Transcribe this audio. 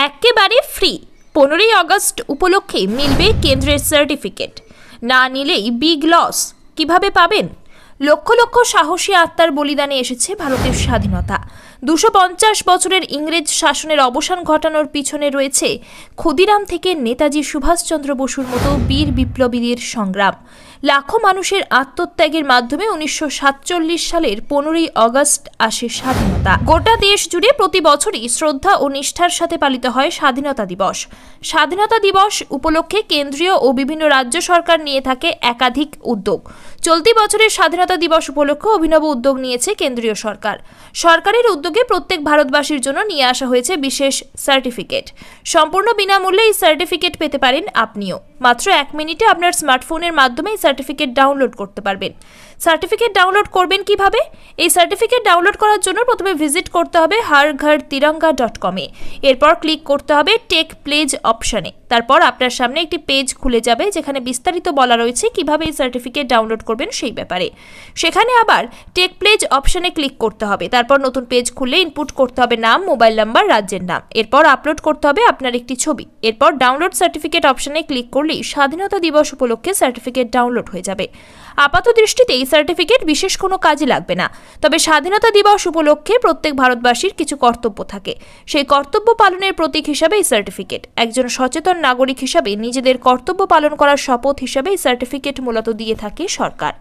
একেবারে free. 15ই August উপলক্ষে মিলবে কেন্দ্রের সার্টিফিকেট, না নিলেই বিগ লস। কিভাবে পাবেন? লক্ষ লক্ষ সাহসী আত্মার বলিদানে এসেছে ভারতের স্বাধীনতা। 250 বছরের ইংরেজ শাসনের অবসান ঘটানোর পিছনে রয়েছে ক্ষুদিরাম থেকে নেতাজি সুভাষচন্দ্র বসুর মতো বীর বিপ্লবীদের সংগ্রাম। লাখো মানুষের আত্মত্যাগের মাধ্যমে 1947 সালের 15ই আগস্ট আসে স্বাধীনতা। গোটা দেশ জুড়ে প্রতি বছরই শ্রদ্ধা ও নিষ্ঠার সাথে পালিত হয় স্বাধীনতা দিবস। স্বাধীনতা দিবস উপলক্ষে কেন্দ্রীয় ও বিভিন্ন রাজ্য সরকার নিয়ে থাকে একাধিক উদ্যোগ। চলতি বছরের স্বাধীনতা দিবস উপলক্ষে অভিনব উদ্যোগ নিয়েছে কেন্দ্রীয় সরকার। সরকারের উদ্যোগে প্রত্যেক ভারতবাসীর জন্য নিয়ে আসা হয়েছে বিশেষ সার্টিফিকেট। সম্পূর্ণ বিনামূল্যে এই সার্টিফিকেট পেতে পারেন আপনিও। মাত্র 1 মিনিটে আপনার স্মার্টফোনের মাধ্যমে এই সার্টিফিকেট ডাউনলোড করতে পারবেন। সার্টিফিকেট ডাউনলোড করবেন কিভাবে? এই সার্টিফিকেট ডাউনলোড করার জন্য প্রথমে ভিজিট করতে হবে harghar-tiranga.com এ। এরপর ক্লিক করতে হবে টেক প্লেজ অপশনে। তারপর আপনার সামনে একটি পেজ খুলে যাবে যেখানে বিস্তারিত বলা রয়েছে কিভাবে এই সার্টিফিকেট ডাউনলোড করবেন সেই ব্যাপারে। সেখানে আবার টেক প্লেজ অপশনে ক্লিক করতে হবে। তারপর নতুন পেজ খুলে ইনপুট করতে হবে নাম, মোবাইল নাম্বার, রাজ্যের নাম। এরপর আপলোড করতে হবে আপনার একটি ছবি। এরপর ডাউনলোড সার্টিফিকেট অপশনে ক্লিক করলেই স্বাধীনতা দিবস উপলক্ষে সার্টিফিকেট ডাউনলোড হয়ে যাবে। আপাত দৃষ্টিতে এই সার্টিফিকেট বিশেষ কোনো কাজে লাগবে না, তবে স্বাধীনতা দিবস উপলক্ষে প্রত্যেক ভারতবাসীর কিছু কর্তব্য থাকে। সেই কর্তব্য পালনের প্রতীক হিসাবে এই সার্টিফিকেট। একজন সচেতন নাগরিক হিসাবে নিজেদের কর্তব্য পালন করার শপথ হিসাবে এই সার্টিফিকেট মূলত দিয়ে থাকে সরকার।